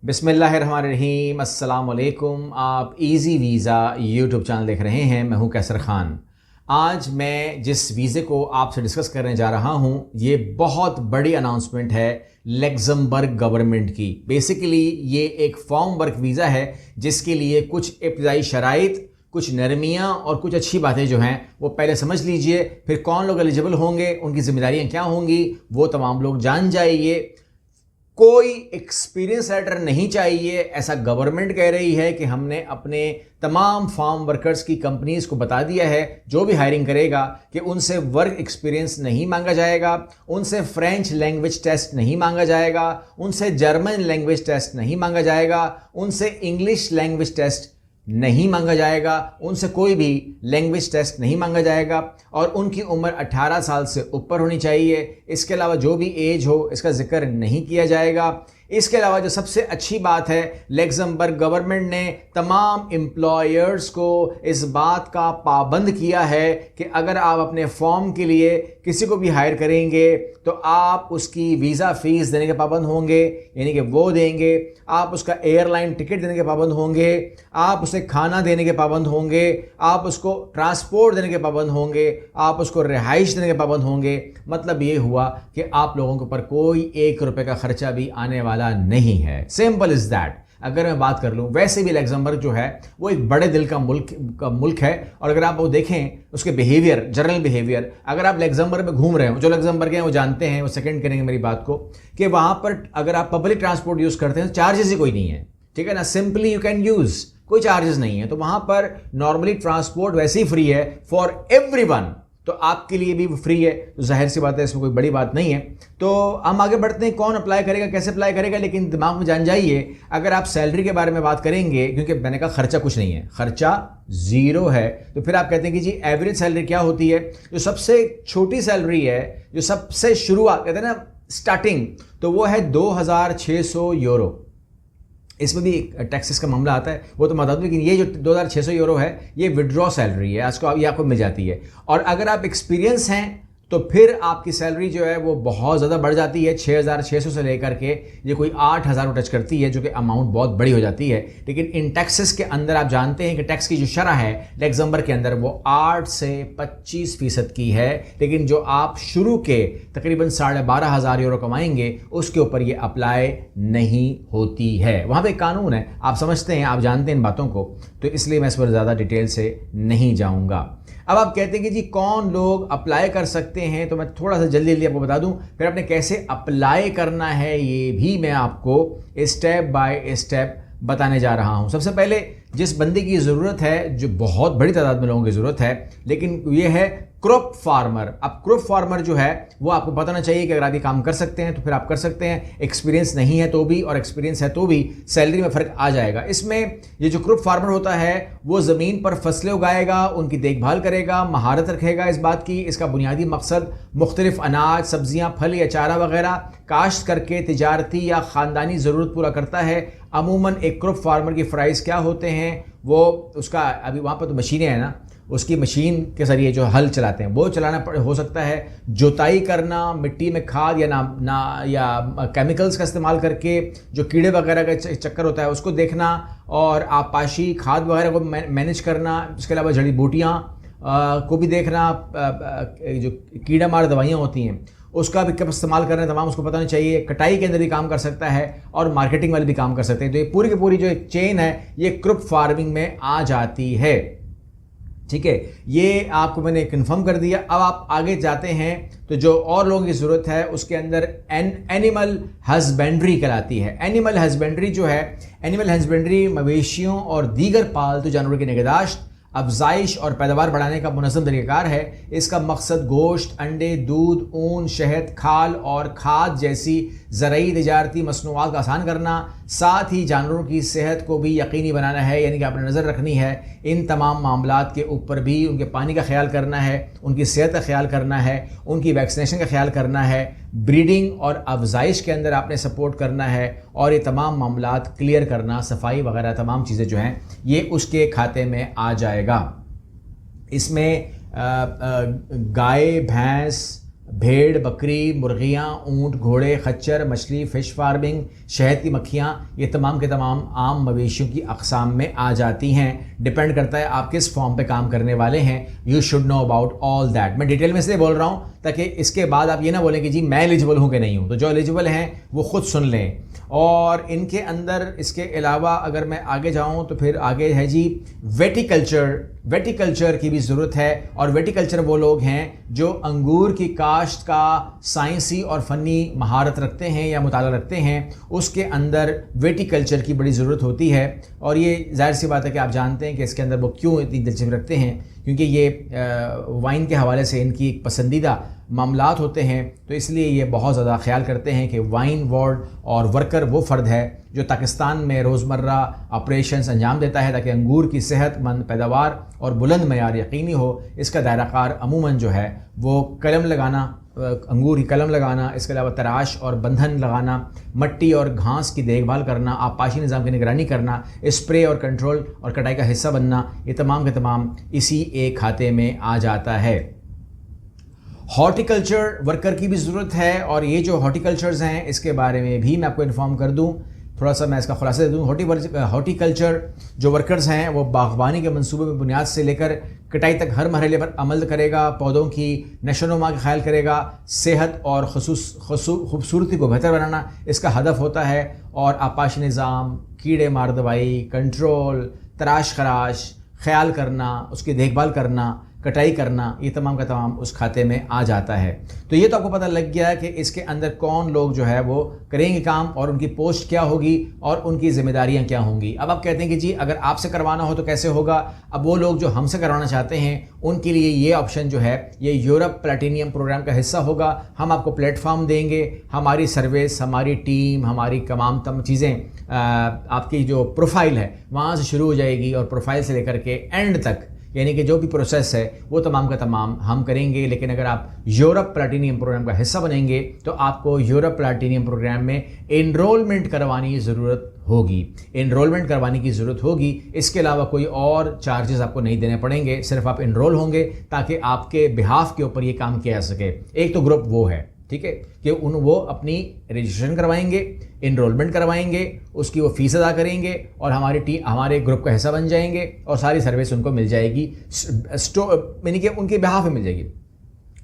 बिस्मिल्लाहिर्रहमानिर्रहीम, अस्सलाम वालेकुम। आप इजी वीज़ा यूट्यूब चैनल देख रहे हैं। मैं हूं कैसर खान। आज मैं जिस वीज़े को आपसे डिस्कस करने जा रहा हूं, ये बहुत बड़ी अनाउंसमेंट है लग्जमबर्ग गवर्नमेंट की। बेसिकली ये एक फॉर्म वर्क वीज़ा है जिसके लिए कुछ इब्तदाई शराइत, कुछ नरमियाँ और कुछ अच्छी बातें जो हैं वो पहले समझ लीजिए। फिर कौन लोग एलिजिबल होंगे, उनकी जिम्मेदारियाँ क्या होंगी, वो तमाम लोग जान जाइए। कोई एक्सपीरियंस लेटर नहीं चाहिए, ऐसा गवर्नमेंट कह रही है कि हमने अपने तमाम फार्म वर्कर्स की कंपनीज को बता दिया है, जो भी हायरिंग करेगा, कि उनसे वर्क एक्सपीरियंस नहीं मांगा जाएगा, उनसे फ्रेंच लैंग्वेज टेस्ट नहीं मांगा जाएगा, उनसे जर्मन लैंग्वेज टेस्ट नहीं मांगा जाएगा, उनसे इंग्लिश लैंग्वेज टेस्ट नहीं मांगा जाएगा, उनसे कोई भी लैंग्वेज टेस्ट नहीं मांगा जाएगा और उनकी उम्र 18 साल से ऊपर होनी चाहिए। इसके अलावा जो भी एज हो इसका जिक्र नहीं किया जाएगा। इसके अलावा जो सबसे अच्छी बात है, लग्जमबर्ग गवर्नमेंट ने तमाम एम्प्लॉयर्स को इस बात का पाबंद किया है कि अगर आप अपने फॉर्म के लिए किसी को भी हायर करेंगे तो आप उसकी वीज़ा फ़ीस देने के पाबंद होंगे, यानी कि वो देंगे। आप उसका एयरलाइन टिकट देने के पाबंद होंगे, आप उसे खाना देने के पाबंद होंगे, आप उसको ट्रांसपोर्ट देने के पाबंद होंगे, आप उसको रिहाइश देने के पाबंद होंगे। मतलब ये हुआ कि आप लोगों के ऊपर कोई ₹1 का खर्चा भी आने वाला नहीं है। Simple is that. अगर मैं बात कर लूं, वैसे भी लग्जमबर्ग जो है वो एक बड़े दिल का मुल्क है और अगर आप वो देखें उसके बिहेवियर, जनरल बिहेवियर, अगर आप लग्जमबर्ग में घूम रहे हो, जो लग्जमबर्ग हैं वो जानते हैं, वो सेकंड करेंगे मेरी बात को, कि वहां पर अगर आप पब्लिक ट्रांसपोर्ट यूज करते हैं तो चार्जेस ही कोई नहीं है, ठीक है ना। सिंपली यू कैन यूज, कोई चार्जेस नहीं है। तो वहां पर नॉर्मली ट्रांसपोर्ट वैसे ही फ्री है फॉर एवरीवन, तो आपके लिए भी फ्री है। तो जाहिर सी बात है, इसमें कोई बड़ी बात नहीं है। तो हम आगे बढ़ते हैं, कौन अप्लाई करेगा, कैसे अप्लाई करेगा। लेकिन दिमाग में जान जाइए, अगर आप सैलरी के बारे में बात करेंगे, क्योंकि मैंने कहा खर्चा कुछ नहीं है, खर्चा जीरो है, तो फिर आप कहते हैं कि जी एवरेज सैलरी क्या होती है। जो सबसे छोटी सैलरी है, जो सबसे शुरुआत कहते हैं ना स्टार्टिंग, तो वो है €2,600। इसमें भी टैक्सेस का मामला आता है, वो तो बता दूं, लेकिन ये जो €2,600 है ये विड्रॉ सैलरी है, ये आपको मिल जाती है। और अगर आप एक्सपीरियंस हैं तो फिर आपकी सैलरी जो है वो बहुत ज़्यादा बढ़ जाती है, 6,600 से लेकर के ये कोई 8,000 को टच करती है, जो कि अमाउंट बहुत बड़ी हो जाती है। लेकिन इन टैक्सेस के अंदर आप जानते हैं कि टैक्स की जो शरह है लग्जमबर्ग के अंदर वो 8 से 25% की है। लेकिन जो आप शुरू के तकरीबन €12,500 कमाएंगे उसके ऊपर ये अप्लाई नहीं होती है। वहाँ पे कानून है, आप समझते हैं, आप जानते हैं इन बातों को, तो इसलिए मैं इस पर ज़्यादा डिटेल से नहीं जाऊँगा। अब आप कहते हैं कि जी कौन लोग अप्लाई कर सकते हैं, तो मैं थोड़ा सा जल्दी आपको बता दूं, फिर आपने कैसे अप्लाई करना है ये भी मैं आपको स्टेप बाय स्टेप बताने जा रहा हूं। सबसे पहले जिस बंदे की ज़रूरत है, जो बहुत बड़ी तादाद में लोगों की ज़रूरत है, लेकिन ये है क्रॉप फार्मर। अब क्रॉप फार्मर जो है वो आपको बताना चाहिए कि अगर आप ये काम कर सकते हैं तो फिर आप कर सकते हैं, एक्सपीरियंस नहीं है तो भी और एक्सपीरियंस है तो भी सैलरी में फ़र्क आ जाएगा। इसमें ये जो क्रॉप फार्मर होता है वो ज़मीन पर फसलें उगाएगा, उनकी देखभाल करेगा, महारत रखेगा इस बात की। इसका बुनियादी मकसद मुख्तलिफ अनाज, सब्जियाँ, फल या चारा वगैरह काश्त करके तिजारती या ख़ानदानी ज़रूरत पूरा करता है। अमूमन एक क्रॉप फार्मर की फ़राइज़ क्या होते हैं, वो उसका अभी वहाँ पर तो मशीनें हैं ना, उसकी मशीन के जरिए जो हल चलाते हैं वो चलाना हो सकता है, जुताई करना, मिट्टी में खाद या केमिकल्स का इस्तेमाल करके जो कीड़े वगैरह का चक्कर होता है उसको देखना, और आपाशी खाद वगैरह को मैनेज करना। इसके अलावा जड़ी बूटियाँ को भी देखना, जो कीड़ा मार दवाइयाँ होती हैं उसका भी कब इस्तेमाल करना है तमाम उसको पता नहीं चाहिए। कटाई के अंदर भी काम कर सकता है और मार्केटिंग वाले भी काम कर सकते हैं। तो ये पूरी की पूरी जो एक चेन है ये क्रॉप फार्मिंग में आ जाती है, ठीक है। ये आपको मैंने कंफर्म कर दिया। अब आप आगे जाते हैं तो जो और लोगों की ज़रूरत है उसके अंदर एनिमल हस्बेंड्री कहलाती है। एनिमल हस्बेंड्री जो है, एनिमल हस्बेंड्री मवेशियों और दीगर पालतू जानवरों की निगहदाश्त, अफजाइश और पैदावार बढ़ाने का मुनज़्ज़म तरीक़ाकार है। इसका मकसद गोश्त, अंडे, दूध, ऊन, शहद, खाल और खाद जैसी ज़रूरी तिजारती मसनूआत का आसान करना, साथ ही जानवरों की सेहत को भी यकीनी बनाना है, यानी कि आपने नज़र रखनी है इन तमाम मामलात के ऊपर भी। उनके पानी का ख्याल करना है, उनकी सेहत का ख्याल करना है, उनकी वैक्सीनेशन का ख्याल करना है, ब्रीडिंग और अफजाइश के अंदर आपने सपोर्ट करना है, और ये तमाम मामलात क्लियर करना, सफाई वगैरह तमाम चीज़ें जो हैं ये उसके खाते में आ जाएगा। इसमें गाय, भैंस, भेड़, बकरी, मुर्गियाँ, ऊँट, घोड़े, खच्चर, मछली, फ़िश फार्मिंग, शहद की मक्खियाँ, ये तमाम के तमाम आम मवेशियों की अक़साम में आ जाती हैं। डिपेंड करता है आप किस फॉर्म पे काम करने वाले हैं। You should know about all that. मैं डिटेल में से बोल रहा हूँ ताकि इसके बाद आप ये ना बोलें कि जी मैं एलिजिबल हूँ कि नहीं हूँ। तो जो एलिजिबल हैं वो खुद सुन लें। और इनके अंदर इसके अलावा अगर मैं आगे जाऊँ तो फिर आगे है जी वेटिकल्चर की भी ज़रूरत है। और वेटिकल्चर वो लोग हैं जो अंगूर की काश्त का साइंसी और फ़नी महारत रखते हैं या मुताला रखते हैं, उसके अंदर वेटिकल्चर की बड़ी ज़रूरत होती है। और ये ज़ाहिर सी बात है कि आप जानते हैं कि इसके अंदर वो क्यों इतनी दिलचस्पी रखते हैं, क्योंकि ये वाइन के हवाले से इनकी एक पसंदीदा मामलात होते हैं। तो इसलिए ये बहुत ज़्यादा ख्याल करते हैं कि वाइन वार्ड और वर्कर वो फ़र्द है जो पाकिस्तान में रोज़मर्रा ऑपरेशंस अंजाम देता है ताकि अंगूर की सेहतमंद पैदावार और बुलंद मयार यकीनी हो। इसका दायराकार अमूमन जो है वो कलम लगाना, अंगूर की कलम लगाना, इसके अलावा तराश और बंधन लगाना, मट्टी और घास की देखभाल करना, आबपाशी निज़ाम की निगरानी करना, स्प्रे और कंट्रोल और कटाई का हिस्सा बनना, ये तमाम के तमाम इसी एक खाते में आ जाता है। हॉर्टिकल्चर वर्कर की भी ज़रूरत है। और ये जो हॉर्टिकल्चर्स हैं इसके बारे में भी मैं आपको इन्फॉर्म कर दूं, थोड़ा सा मैं इसका खुलासा दे दूं। हॉर्टिकल्चर जो वर्कर्स हैं वो बागवानी के मंसूबे में बुनियाद से लेकर कटाई तक हर मरहले पर अमल करेगा, पौधों की नशोनुमा का ख्याल करेगा, सेहत और खूबसूरती को बेहतर बनाना इसका हदफ होता है। और आबपाशी निज़ाम, कीड़े मार दवाई, कंट्रोल, तराश खराश, ख्याल करना, उसकी देखभाल करना, कटाई करना, ये तमाम का तमाम उस खाते में आ जाता है। तो ये तो आपको पता लग गया कि इसके अंदर कौन लोग जो है वो करेंगे काम और उनकी पोस्ट क्या होगी और उनकी जिम्मेदारियां क्या होंगी। अब आप कहते हैं कि जी अगर आपसे करवाना हो तो कैसे होगा। अब वो लोग जो हमसे करवाना चाहते हैं उनके लिए ये ऑप्शन जो है ये यूरोप प्लैटिनियम प्रोग्राम का हिस्सा होगा। हम आपको प्लेटफॉर्म देंगे, हमारी सर्विस, हमारी टीम, हमारी तमाम चीज़ें, आपकी जो प्रोफाइल है वहाँ से शुरू हो जाएगी और प्रोफाइल से लेकर के एंड तक, यानी कि जो भी प्रोसेस है वो तमाम का तमाम हम करेंगे। लेकिन अगर आप यूरोप प्लैटिनियम प्रोग्राम का हिस्सा बनेंगे तो आपको यूरोप प्लैटिनियम प्रोग्राम में एनरोलमेंट करवाने की ज़रूरत होगी। इसके अलावा कोई और चार्जेस आपको नहीं देने पड़ेंगे, सिर्फ आप एनरोल होंगे ताकि आपके बिहाफ के ऊपर ये काम किया जा सके। एक तो ग्रुप वो है, ठीक है, कि वो अपनी रजिस्ट्रेशन करवाएंगे, इनरोलमेंट करवाएंगे, उसकी वो फ़ीस अदा करेंगे और हमारे ग्रुप का हिस्सा बन जाएंगे और सारी सर्विस उनको मिल जाएगी, यानी कि उनके बिहाफ में मिल जाएगी।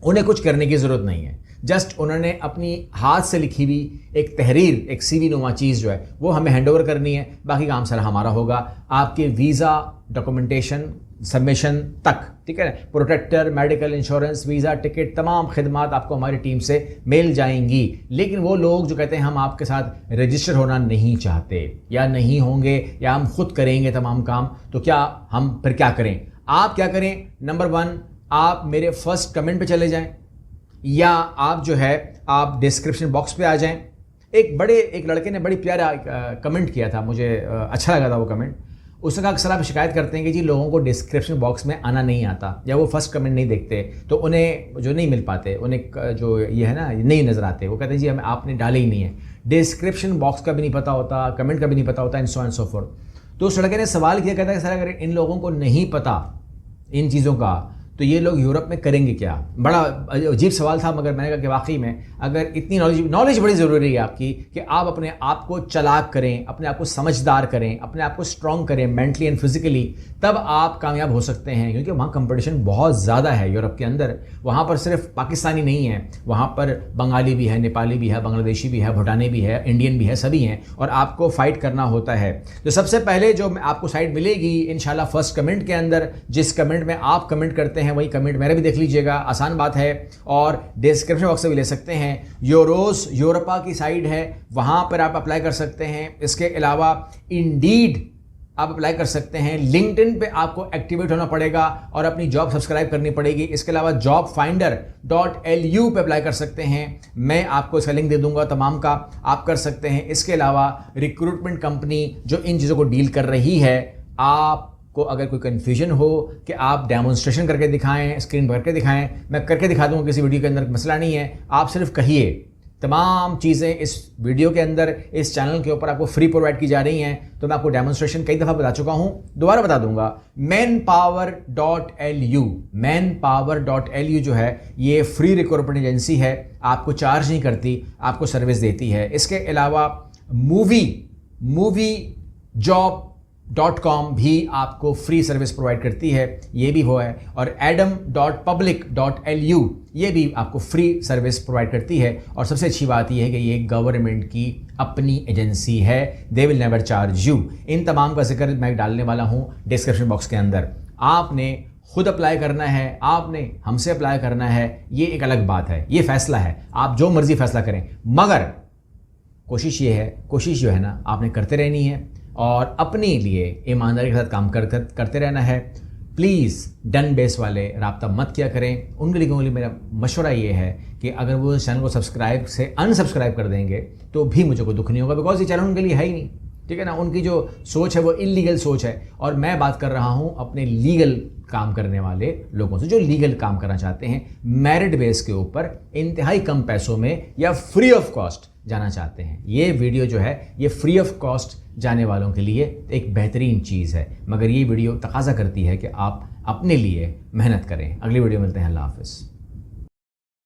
उन्हें कुछ करने की ज़रूरत नहीं है, जस्ट उन्होंने अपनी हाथ से लिखी हुई एक तहरीर, एक CV नुमा चीज़ जो है वो हमें हैंडओवर करनी है, बाकी काम सारा हमारा होगा। आपके वीज़ा, डॉक्यूमेंटेशन, सबमिशन तक, ठीक है, protector, medical insurance, visa, ticket, तमाम खिदमात आपको हमारी टीम से मिल जाएंगी। लेकिन वो लोग जो कहते हैं हम आपके साथ रजिस्टर होना नहीं चाहते या नहीं होंगे या हम खुद करेंगे तमाम काम, तो क्या हम फिर क्या करें? आप क्या करें? नंबर 1, आप मेरे फर्स्ट कमेंट पे चले जाएं या आप जो है आप डिस्क्रिप्शन बॉक्स पे आ जाएं। एक लड़के ने बड़ी प्यारा कमेंट किया था, मुझे अच्छा लगा था वो कमेंट। उसने कहा अक्सर आप शिकायत करते हैं कि जी लोगों को डिस्क्रिप्शन बॉक्स में आना नहीं आता या वो फर्स्ट कमेंट नहीं देखते, तो उन्हें जो नहीं मिल पाते, उन्हें जो ये है ना नहीं नज़र आते। वो कहते हैं जी हमें आपने डाले ही नहीं है, डिस्क्रिप्शन बॉक्स का भी नहीं पता होता, कमेंट का भी नहीं पता होता, एंड सो फोर्थ। तो उस लड़के ने सवाल किया, कहता है सर अगर इन लोगों को नहीं पता इन चीज़ों का तो ये लोग यूरोप में करेंगे क्या? बड़ा अजीब सवाल था, मगर मैंने कहा कि वाकई में अगर इतनी नॉलेज बड़ी ज़रूरी है आपकी कि आप अपने आप को चालाक करें, अपने आप को समझदार करें, अपने आप को स्ट्रॉन्ग करें मेंटली एंड फिजिकली, तब आप कामयाब हो सकते हैं। क्योंकि वहाँ कंपटीशन बहुत ज़्यादा है यूरोप के अंदर। वहाँ पर सिर्फ पाकिस्तानी नहीं है, वहाँ पर बंगाली भी है, नेपाली भी है, बांग्लादेशी भी है, भूटानी भी है, इंडियन भी है, सभी हैं और आपको फ़ाइट करना होता है। तो सबसे पहले जो आपको साइट मिलेगी इंशाल्लाह फर्स्ट कमेंट के अंदर, जिस कमेंट में आप कमेंट करते हैं वही कमेंट मेरा भी देख लीजिएगा, आसान बात है। और डिस्क्रिप्शन बॉक्स से भी ले सकते हैं। यूरोपा की साइट है, वहाँ पर आप अप्लाई कर सकते हैं। इसके अलावा इंडीड आप अप्लाई कर सकते हैं। लिंक्डइन पे आपको एक्टिवेट होना पड़ेगा और अपनी जॉब सब्सक्राइब करनी पड़ेगी। इसके अलावा jobfinder.lu पे अप्लाई कर सकते हैं, मैं आपको इसका लिंक दे दूंगा तमाम का, आप कर सकते हैं। इसके अलावा रिक्रूटमेंट कंपनी जो इन चीज़ों को डील कर रही है, आपको अगर कोई कन्फ्यूजन हो कि आप डेमोन्स्ट्रेशन करके दिखाएं, स्क्रीन पर करके दिखाएं, मैं करके दिखा दूंगा किसी वीडियो के अंदर, मसला नहीं है। आप सिर्फ कहिए, तमाम चीज़ें इस वीडियो के अंदर, इस चैनल के ऊपर आपको फ्री प्रोवाइड की जा रही हैं। तो मैं आपको डेमोन्स्ट्रेशन कई दफ़ा बता चुका हूं, दोबारा बता दूंगा। manpower.lu, manpower.lu जो है ये फ्री रिक्रूटमेंट एजेंसी है, आपको चार्ज नहीं करती, आपको सर्विस देती है। इसके अलावा moviejob.com भी आपको फ्री सर्विस प्रोवाइड करती है, ये भी वो है। और adam.public.lu ये भी आपको फ्री सर्विस प्रोवाइड करती है। और सबसे अच्छी बात यह है कि ये गवर्नमेंट की अपनी एजेंसी है, they will never charge you. इन तमाम का जिक्र मैं डालने वाला हूँ डिस्क्रिप्शन बॉक्स के अंदर। आपने खुद अप्लाई करना है, आपने हमसे अप्लाई करना है, ये एक अलग बात है, ये फैसला है, आप जो मर्जी फैसला करें। मगर कोशिश जो है ना, आपने करते रहनी है और अपने लिए ईमानदारी के साथ काम करते रहना है। प्लीज़ डन बेस वाले राब्ता मत किया करें। उनके लिए मेरा मशवरा ये है कि अगर वो चैनल को सब्सक्राइब से अनसब्सक्राइब कर देंगे तो भी मुझे कोई दुख नहीं होगा, बिकॉज ये चैनल उनके लिए है ही नहीं, ठीक है ना। उनकी जो सोच है वो इलीगल सोच है, और मैं बात कर रहा हूँ अपने लीगल काम करने वाले लोगों से जो लीगल काम करना चाहते हैं, मेरिट बेस के ऊपर इंतहाई कम पैसों में या फ्री ऑफ कॉस्ट जाना चाहते हैं। ये वीडियो जो है ये फ्री ऑफ कॉस्ट जाने वालों के लिए एक बेहतरीन चीज़ है, मगर ये वीडियो तकाजा करती है कि आप अपने लिए मेहनत करें। अगली वीडियो मिलते हैं। अल्लाह हाफ़िज़।